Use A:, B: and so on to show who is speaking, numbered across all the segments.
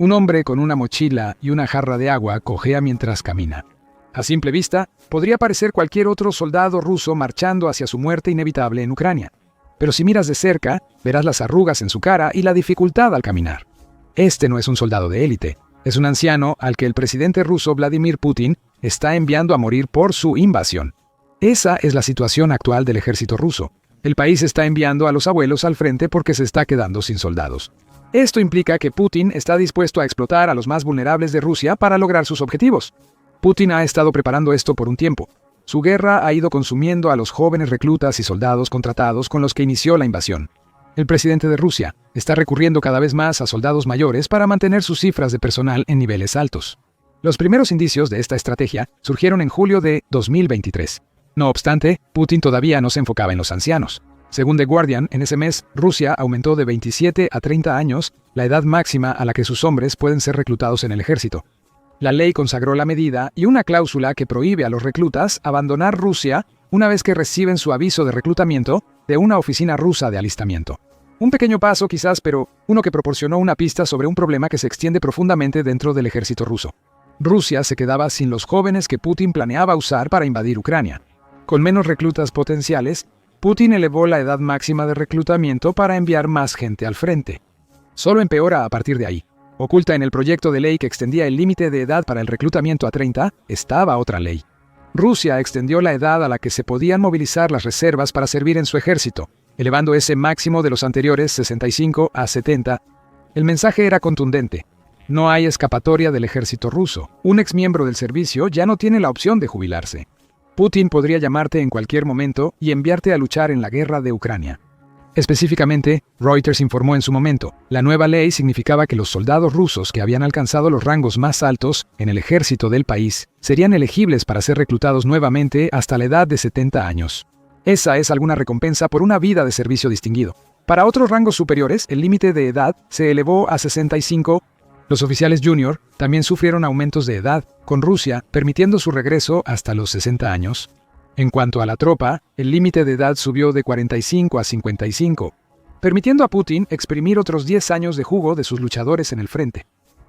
A: Un hombre con una mochila y una jarra de agua cojea mientras camina. A simple vista, podría parecer cualquier otro soldado ruso marchando hacia su muerte inevitable en Ucrania. Pero si miras de cerca, verás las arrugas en su cara y la dificultad al caminar. Este no es un soldado de élite, es un anciano al que el presidente ruso Vladimir Putin está enviando a morir por su invasión. Esa es la situación actual del ejército ruso. El país está enviando a los abuelos al frente porque se está quedando sin soldados. Esto implica que Putin está dispuesto a explotar a los más vulnerables de Rusia para lograr sus objetivos. Putin ha estado preparando esto por un tiempo. Su guerra ha ido consumiendo a los jóvenes reclutas y soldados contratados con los que inició la invasión. El presidente de Rusia está recurriendo cada vez más a soldados mayores para mantener sus cifras de personal en niveles altos. Los primeros indicios de esta estrategia surgieron en julio de 2023. No obstante, Putin todavía no se enfocaba en los ancianos. Según The Guardian, en ese mes, Rusia aumentó de 27 a 30 años la edad máxima a la que sus hombres pueden ser reclutados en el ejército. La ley consagró la medida y una cláusula que prohíbe a los reclutas abandonar Rusia una vez que reciben su aviso de reclutamiento de una oficina rusa de alistamiento. Un pequeño paso quizás, pero uno que proporcionó una pista sobre un problema que se extiende profundamente dentro del ejército ruso. Rusia se quedaba sin los jóvenes que Putin planeaba usar para invadir Ucrania. Con menos reclutas potenciales, Putin elevó la edad máxima de reclutamiento para enviar más gente al frente. Solo empeora a partir de ahí. Oculta en el proyecto de ley que extendía el límite de edad para el reclutamiento a 30, estaba otra ley. Rusia extendió la edad a la que se podían movilizar las reservas para servir en su ejército, elevando ese máximo de los anteriores 65 a 70. El mensaje era contundente. No hay escapatoria del ejército ruso. Un exmiembro del servicio ya no tiene la opción de jubilarse. Putin podría llamarte en cualquier momento y enviarte a luchar en la guerra de Ucrania. Específicamente, Reuters informó en su momento, la nueva ley significaba que los soldados rusos que habían alcanzado los rangos más altos en el ejército del país serían elegibles para ser reclutados nuevamente hasta la edad de 70 años. Esa es alguna recompensa por una vida de servicio distinguido. Para otros rangos superiores, el límite de edad se elevó a 65. Los oficiales junior también sufrieron aumentos de edad, con Rusia permitiendo su regreso hasta los 60 años. En cuanto a la tropa, el límite de edad subió de 45 a 55, permitiendo a Putin exprimir otros 10 años de jugo de sus luchadores en el frente.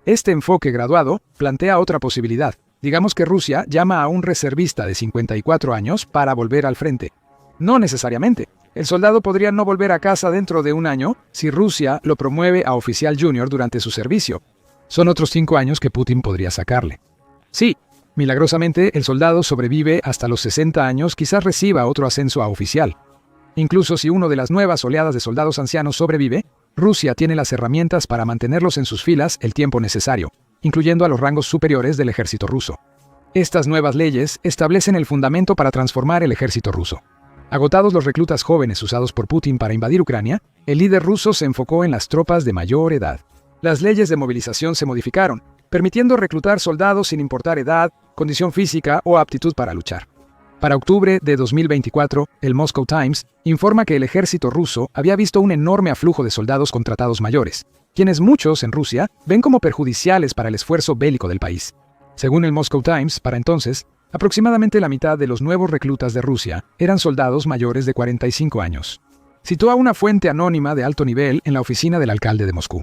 A: Este enfoque graduado plantea otra posibilidad. Digamos que Rusia llama a un reservista de 54 años para volver al frente. No necesariamente. El soldado podría no volver a casa dentro de un año si Rusia lo promueve a oficial junior durante su servicio. Son otros 5 años que Putin podría sacarle. Sí, milagrosamente el soldado sobrevive hasta los 60 años, quizás reciba otro ascenso a oficial. Incluso si uno de las nuevas oleadas de soldados ancianos sobrevive, Rusia tiene las herramientas para mantenerlos en sus filas el tiempo necesario, incluyendo a los rangos superiores del ejército ruso. Estas nuevas leyes establecen el fundamento para transformar el ejército ruso. Agotados los reclutas jóvenes usados por Putin para invadir Ucrania, el líder ruso se enfocó en las tropas de mayor edad. Las leyes de movilización se modificaron, permitiendo reclutar soldados sin importar edad, condición física o aptitud para luchar. Para octubre de 2024, el Moscow Times informa que el ejército ruso había visto un enorme aflujo de soldados contratados mayores, quienes muchos en Rusia ven como perjudiciales para el esfuerzo bélico del país. Según el Moscow Times, para entonces, aproximadamente la mitad de los nuevos reclutas de Rusia eran soldados mayores de 45 años. Citó a una fuente anónima de alto nivel en la oficina del alcalde de Moscú.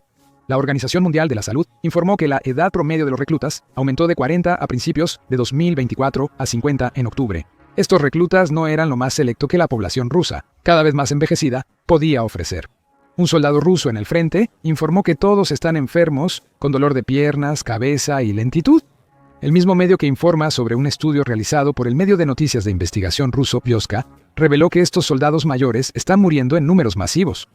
A: La Organización Mundial de la Salud informó que la edad promedio de los reclutas aumentó de 40 a principios de 2024 a 50 en octubre. Estos reclutas no eran lo más selecto que la población rusa, cada vez más envejecida, podía ofrecer. Un soldado ruso en el frente informó que todos están enfermos, con dolor de piernas, cabeza y lentitud. El mismo medio que informa sobre un estudio realizado por el medio de noticias de investigación ruso Vyoska reveló que estos soldados mayores están muriendo en números masivos.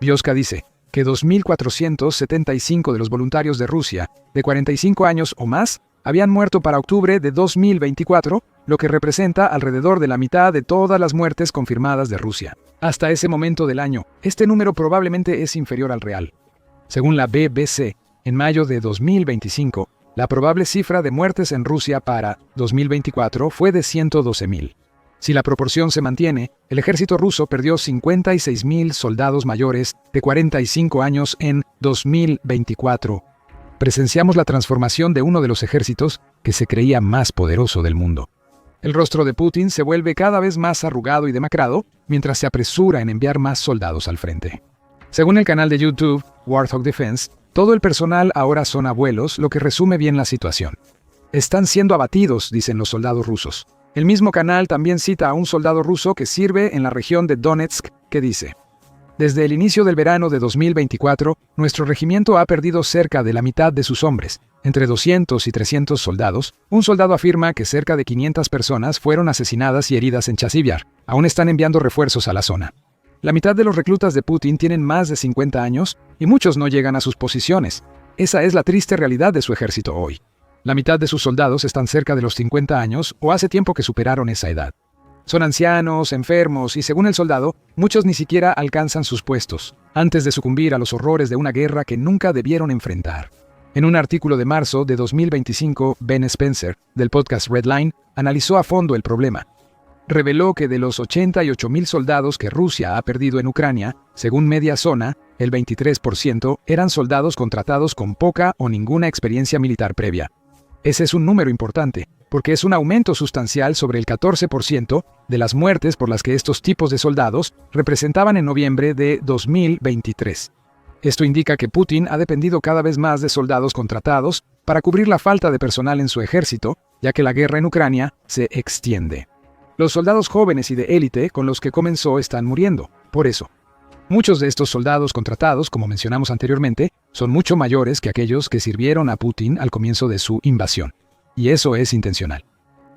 A: Vyoska dice que 2.475 de los voluntarios de Rusia, de 45 años o más, habían muerto para octubre de 2024, lo que representa alrededor de la mitad de todas las muertes confirmadas de Rusia. Hasta ese momento del año, este número probablemente es inferior al real. Según la BBC, en mayo de 2025, la probable cifra de muertes en Rusia para 2024 fue de 112.000. Si la proporción se mantiene, el ejército ruso perdió 56.000 soldados mayores de 45 años en 2024. Presenciamos la transformación de uno de los ejércitos que se creía más poderoso del mundo. El rostro de Putin se vuelve cada vez más arrugado y demacrado mientras se apresura en enviar más soldados al frente. Según el canal de YouTube Warthog Defense, Todo el personal ahora son abuelos, lo que resume bien la situación. Están siendo abatidos, dicen los soldados rusos. El mismo canal también cita a un soldado ruso que sirve en la región de Donetsk, que dice: desde el inicio del verano de 2024, nuestro regimiento ha perdido cerca de la mitad de sus hombres, entre 200 y 300 soldados. Un soldado afirma que cerca de 500 personas fueron asesinadas y heridas en Chasivyar. Aún están enviando refuerzos a la zona. La mitad de los reclutas de Putin tienen más de 50 años y muchos no llegan a sus posiciones. Esa es la triste realidad de su ejército hoy. La mitad de sus soldados están cerca de los 50 años o hace tiempo que superaron esa edad. Son ancianos, enfermos y, según el soldado, muchos ni siquiera alcanzan sus puestos, antes de sucumbir a los horrores de una guerra que nunca debieron enfrentar. En un artículo de marzo de 2025, Ben Spencer, del podcast Redline, analizó a fondo el problema. Reveló que de los 88,000 soldados que Rusia ha perdido en Ucrania, según Media Zona, el 23% eran soldados contratados con poca o ninguna experiencia militar previa. Ese es un número importante, porque es un aumento sustancial sobre el 14% de las muertes por las que estos tipos de soldados representaban en noviembre de 2023. Esto indica que Putin ha dependido cada vez más de soldados contratados para cubrir la falta de personal en su ejército, ya que la guerra en Ucrania se extiende. Los soldados jóvenes y de élite con los que comenzó están muriendo, por eso. Muchos de estos soldados contratados, como mencionamos anteriormente, son mucho mayores que aquellos que sirvieron a Putin al comienzo de su invasión. Y eso es intencional.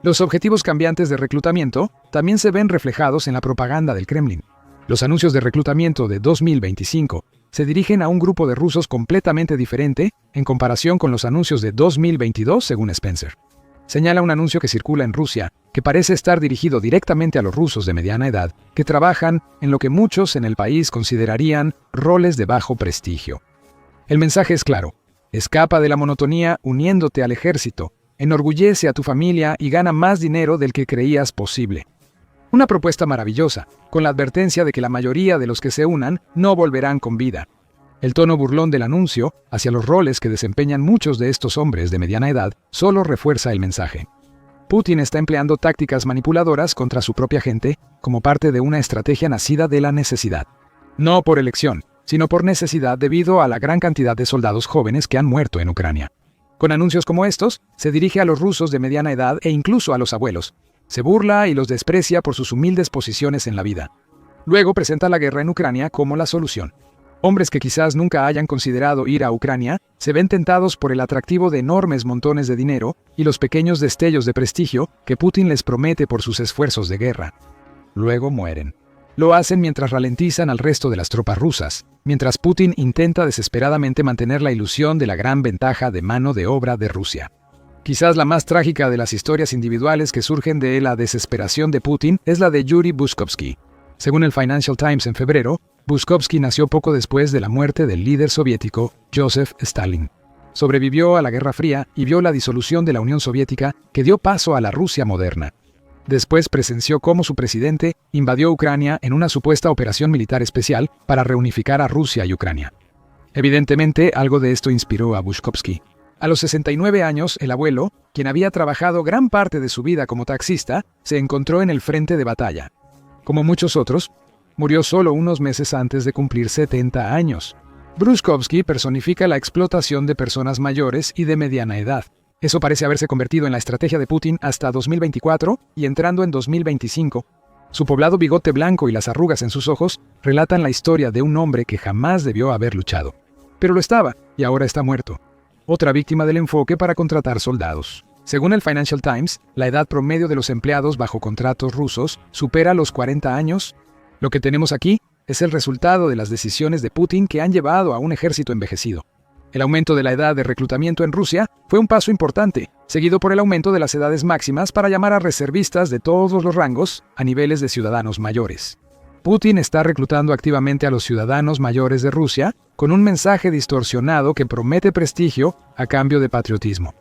A: Los objetivos cambiantes de reclutamiento también se ven reflejados en la propaganda del Kremlin. Los anuncios de reclutamiento de 2025 se dirigen a un grupo de rusos completamente diferente en comparación con los anuncios de 2022, según Spencer. Señala un anuncio que circula en Rusia, que parece estar dirigido directamente a los rusos de mediana edad, que trabajan en lo que muchos en el país considerarían roles de bajo prestigio. El mensaje es claro: escapa de la monotonía uniéndote al ejército, enorgullece a tu familia y gana más dinero del que creías posible. Una propuesta maravillosa, con la advertencia de que la mayoría de los que se unan no volverán con vida. El tono burlón del anuncio, hacia los roles que desempeñan muchos de estos hombres de mediana edad, solo refuerza el mensaje. Putin está empleando tácticas manipuladoras contra su propia gente como parte de una estrategia nacida de la necesidad. No por elección, sino por necesidad debido a la gran cantidad de soldados jóvenes que han muerto en Ucrania. Con anuncios como estos, se dirige a los rusos de mediana edad e incluso a los abuelos. Se burla y los desprecia por sus humildes posiciones en la vida. Luego presenta la guerra en Ucrania como la solución. Hombres que quizás nunca hayan considerado ir a Ucrania se ven tentados por el atractivo de enormes montones de dinero y los pequeños destellos de prestigio que Putin les promete por sus esfuerzos de guerra. Luego mueren. Lo hacen mientras ralentizan al resto de las tropas rusas, mientras Putin intenta desesperadamente mantener la ilusión de la gran ventaja de mano de obra de Rusia. Quizás la más trágica de las historias individuales que surgen de la desesperación de Putin es la de Yuri Buskovsky. Según el Financial Times en febrero, Buskovsky nació poco después de la muerte del líder soviético Joseph Stalin. Sobrevivió a la Guerra Fría y vio la disolución de la Unión Soviética que dio paso a la Rusia moderna. Después presenció cómo su presidente invadió Ucrania en una supuesta operación militar especial para reunificar a Rusia y Ucrania. Evidentemente, algo de esto inspiró a Buskovsky. A los 69 años, el abuelo, quien había trabajado gran parte de su vida como taxista, se encontró en el frente de batalla. Como muchos otros, murió solo unos meses antes de cumplir 70 años. Buskovsky personifica la explotación de personas mayores y de mediana edad. Eso parece haberse convertido en la estrategia de Putin hasta 2024 y entrando en 2025. Su poblado bigote blanco y las arrugas en sus ojos relatan la historia de un hombre que jamás debió haber luchado. Pero lo estaba, y ahora está muerto. Otra víctima del enfoque para contratar soldados. Según el Financial Times, la edad promedio de los empleados bajo contratos rusos supera los 40 años. Lo que tenemos aquí es el resultado de las decisiones de Putin que han llevado a un ejército envejecido. El aumento de la edad de reclutamiento en Rusia fue un paso importante, seguido por el aumento de las edades máximas para llamar a reservistas de todos los rangos a niveles de ciudadanos mayores. Putin está reclutando activamente a los ciudadanos mayores de Rusia con un mensaje distorsionado que promete prestigio a cambio de patriotismo.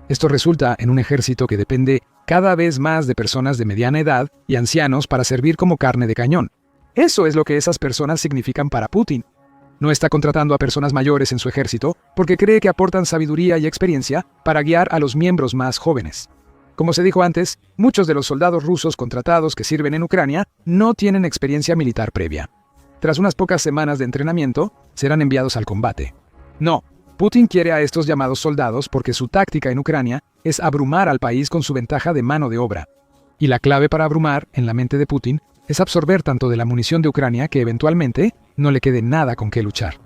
A: Esto resulta en un ejército que depende cada vez más de personas de mediana edad y ancianos para servir como carne de cañón. Eso es lo que esas personas significan para Putin. No está contratando a personas mayores en su ejército porque cree que aportan sabiduría y experiencia para guiar a los miembros más jóvenes. Como se dijo antes, muchos de los soldados rusos contratados que sirven en Ucrania no tienen experiencia militar previa. Tras unas pocas semanas de entrenamiento, serán enviados al combate. No, Putin quiere a estos llamados soldados porque su táctica en Ucrania es abrumar al país con su ventaja de mano de obra. Y la clave para abrumar, en la mente de Putin, es absorber tanto de la munición de Ucrania que eventualmente no le quede nada con qué luchar.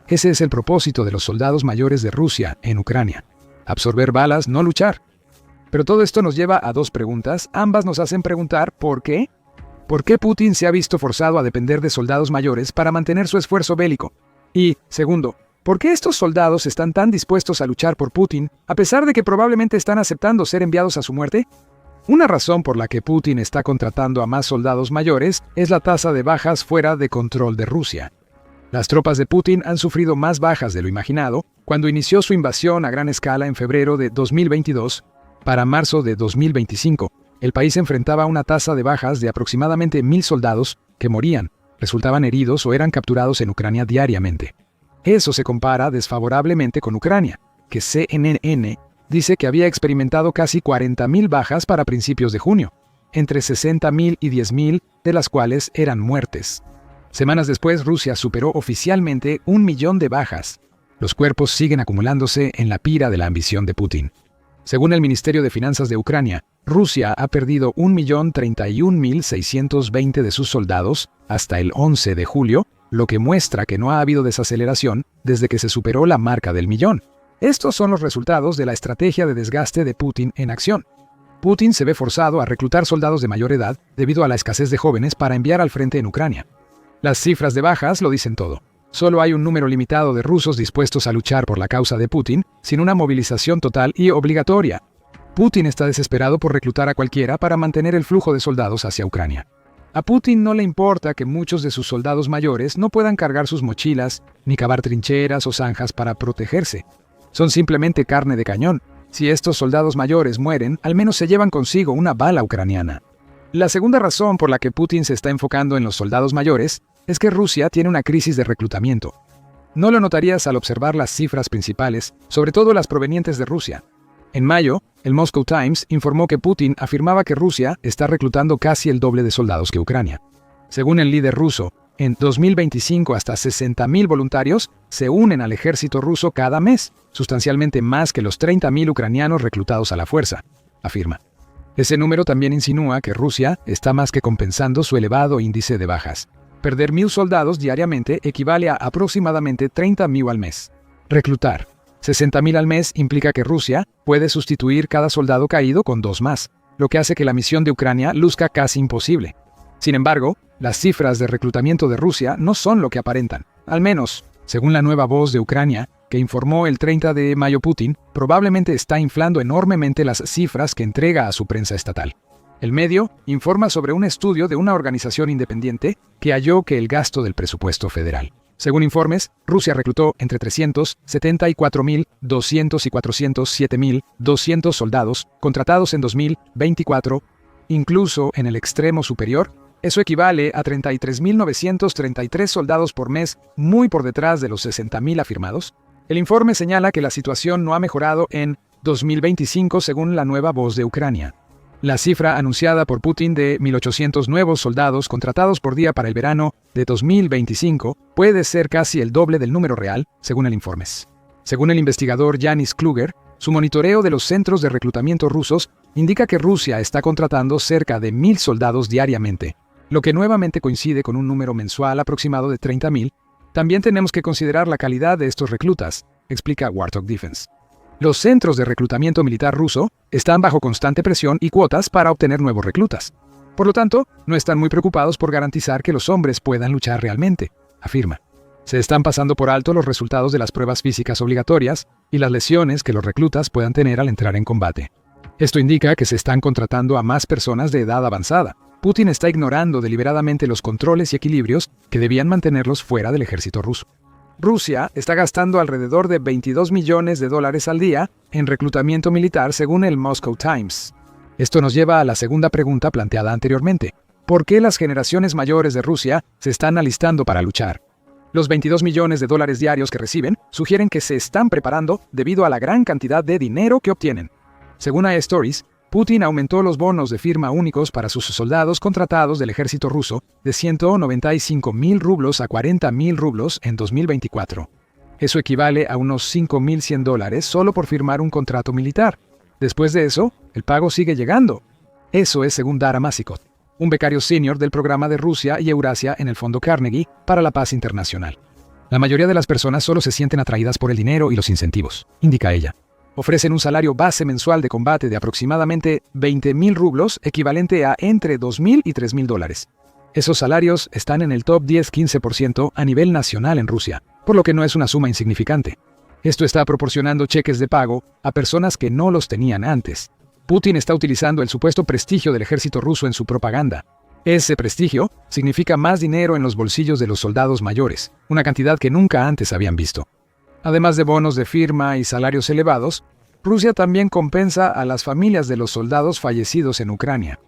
A: Ese es el propósito de los soldados mayores de Rusia en Ucrania. Absorber balas, no luchar. Pero todo esto nos lleva a dos preguntas. Ambas nos hacen preguntar ¿por qué? ¿Por qué Putin se ha visto forzado a depender de soldados mayores para mantener su esfuerzo bélico? Y, segundo, ¿por qué estos soldados están tan dispuestos a luchar por Putin, a pesar de que probablemente están aceptando ser enviados a su muerte? Una razón por la que Putin está contratando a más soldados mayores es la tasa de bajas fuera de control de Rusia. Las tropas de Putin han sufrido más bajas de lo imaginado cuando inició su invasión a gran escala en febrero de 2022. Para marzo de 2025, el país enfrentaba una tasa de bajas de aproximadamente 1.000 soldados que morían, resultaban heridos o eran capturados en Ucrania diariamente. Eso se compara desfavorablemente con Ucrania, que CNN dice que había experimentado casi 40.000 bajas para principios de junio, entre 60.000 y 10.000 de las cuales eran muertes. Semanas después, Rusia superó oficialmente 1 millón de bajas. Los cuerpos siguen acumulándose en la pira de la ambición de Putin. Según el Ministerio de Finanzas de Ucrania, Rusia ha perdido 1.031.620 de sus soldados hasta el 11 de julio, lo que muestra que no ha habido desaceleración desde que se superó la marca del millón. Estos son los resultados de la estrategia de desgaste de Putin en acción. Putin se ve forzado a reclutar soldados de mayor edad debido a la escasez de jóvenes para enviar al frente en Ucrania. Las cifras de bajas lo dicen todo. Solo hay un número limitado de rusos dispuestos a luchar por la causa de Putin, sin una movilización total y obligatoria. Putin está desesperado por reclutar a cualquiera para mantener el flujo de soldados hacia Ucrania. A Putin no le importa que muchos de sus soldados mayores no puedan cargar sus mochilas, ni cavar trincheras o zanjas para protegerse. Son simplemente carne de cañón. Si estos soldados mayores mueren, al menos se llevan consigo una bala ucraniana. La segunda razón por la que Putin se está enfocando en los soldados mayores es que Rusia tiene una crisis de reclutamiento. No lo notarías al observar las cifras principales, sobre todo las provenientes de Rusia. En mayo, el Moscow Times informó que Putin afirmaba que Rusia está reclutando casi el doble de soldados que Ucrania. Según el líder ruso, en 2025 hasta 60.000 voluntarios se unen al ejército ruso cada mes, sustancialmente más que los 30.000 ucranianos reclutados a la fuerza, afirma. Ese número también insinúa que Rusia está más que compensando su elevado índice de bajas. Perder 1.000 soldados diariamente equivale a aproximadamente 30.000 al mes. Reclutar 60.000 al mes implica que Rusia puede sustituir cada soldado caído con 2 más, lo que hace que la misión de Ucrania luzca casi imposible. Sin embargo, las cifras de reclutamiento de Rusia no son lo que aparentan. Al menos, según la Nueva Voz de Ucrania, que informó el 30 de mayo Putin, probablemente está inflando enormemente las cifras que entrega a su prensa estatal. El medio informa sobre un estudio de una organización independiente que halló que el gasto del presupuesto federal. Según informes, Rusia reclutó entre 374.200 y 407.200 soldados contratados en 2024, incluso en el extremo superior. Eso equivale a 33.933 soldados por mes, muy por detrás de los 60.000 afirmados. El informe señala que la situación no ha mejorado en 2025 según la Nueva Voz de Ucrania. La cifra anunciada por Putin de 1.800 nuevos soldados contratados por día para el verano de 2025 puede ser casi el doble del número real, según el informe. Según el investigador Yanis Kluger, su monitoreo de los centros de reclutamiento rusos indica que Rusia está contratando cerca de 1.000 soldados diariamente, lo que nuevamente coincide con un número mensual aproximado de 30.000. También tenemos que considerar la calidad de estos reclutas, explica Warthog Defense. Los centros de reclutamiento militar ruso están bajo constante presión y cuotas para obtener nuevos reclutas. Por lo tanto, no están muy preocupados por garantizar que los hombres puedan luchar realmente, afirma. Se están pasando por alto los resultados de las pruebas físicas obligatorias y las lesiones que los reclutas puedan tener al entrar en combate. Esto indica que se están contratando a más personas de edad avanzada. Putin está ignorando deliberadamente los controles y equilibrios que debían mantenerlos fuera del ejército ruso. Rusia está gastando alrededor de $22 millones al día en reclutamiento militar según el Moscow Times. Esto nos lleva a la segunda pregunta planteada anteriormente. ¿Por qué las generaciones mayores de Rusia se están alistando para luchar? Los $22 millones diarios que reciben sugieren que se están preparando debido a la gran cantidad de dinero que obtienen. Según iStories, Putin aumentó los bonos de firma únicos para sus soldados contratados del ejército ruso de 195.000 rublos a 40.000 rublos en 2024. Eso equivale a unos $5.100 solo por firmar un contrato militar. Después de eso, el pago sigue llegando. Eso es según Dara Masikot, un becario senior del programa de Rusia y Eurasia en el Fondo Carnegie para la Paz Internacional. La mayoría de las personas solo se sienten atraídas por el dinero y los incentivos, indica ella. Ofrecen un salario base mensual de combate de aproximadamente 20.000 rublos, equivalente a entre $2.000 y $3.000. Esos salarios están en el top 10-15% a nivel nacional en Rusia, por lo que no es una suma insignificante. Esto está proporcionando cheques de pago a personas que no los tenían antes. Putin está utilizando el supuesto prestigio del ejército ruso en su propaganda. Ese prestigio significa más dinero en los bolsillos de los soldados mayores, una cantidad que nunca antes habían visto. Además de bonos de firma y salarios elevados, Rusia también compensa a las familias de los soldados fallecidos en Ucrania.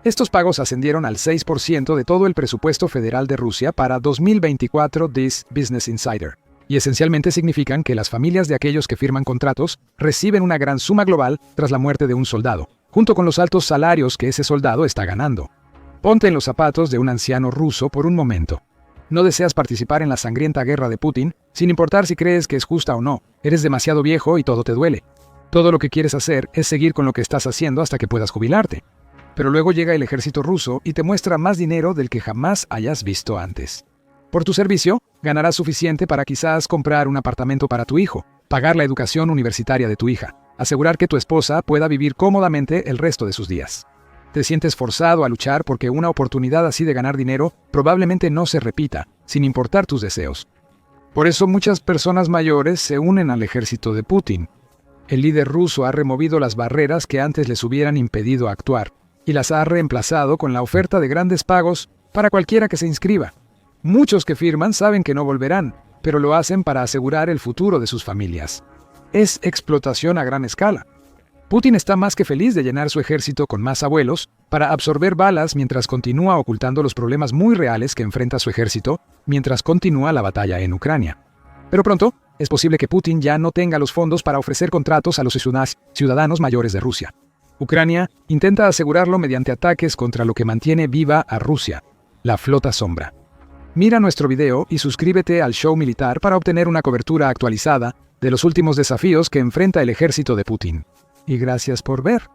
A: Estos pagos ascendieron al 6% de todo el presupuesto federal de Rusia para 2024, dice Business Insider, y esencialmente significan que las familias de aquellos que firman contratos reciben una gran suma global tras la muerte de un soldado, junto con los altos salarios que ese soldado está ganando. Ponte en los zapatos de un anciano ruso por un momento. No deseas participar en la sangrienta guerra de Putin, sin importar si crees que es justa o no. Eres demasiado viejo y todo te duele. Todo lo que quieres hacer es seguir con lo que estás haciendo hasta que puedas jubilarte. Pero luego llega el ejército ruso y te muestra más dinero del que jamás hayas visto antes. Por tu servicio, ganarás suficiente para quizás comprar un apartamento para tu hijo, pagar la educación universitaria de tu hija, asegurar que tu esposa pueda vivir cómodamente el resto de sus días. Te sientes forzado a luchar porque una oportunidad así de ganar dinero probablemente no se repita, sin importar tus deseos. Por eso muchas personas mayores se unen al ejército de Putin. El líder ruso ha removido las barreras que antes les hubieran impedido actuar, y las ha reemplazado con la oferta de grandes pagos para cualquiera que se inscriba. Muchos que firman saben que no volverán, pero lo hacen para asegurar el futuro de sus familias. Es explotación a gran escala. Putin está más que feliz de llenar su ejército con más abuelos para absorber balas mientras continúa ocultando los problemas muy reales que enfrenta su ejército mientras continúa la batalla en Ucrania. Pero pronto, es posible que Putin ya no tenga los fondos para ofrecer contratos a los ciudadanos mayores de Rusia. Ucrania intenta asegurarlo mediante ataques contra lo que mantiene viva a Rusia, la Flota Sombra. Mira nuestro video y suscríbete al show militar para obtener una cobertura actualizada de los últimos desafíos que enfrenta el ejército de Putin. Y gracias por ver.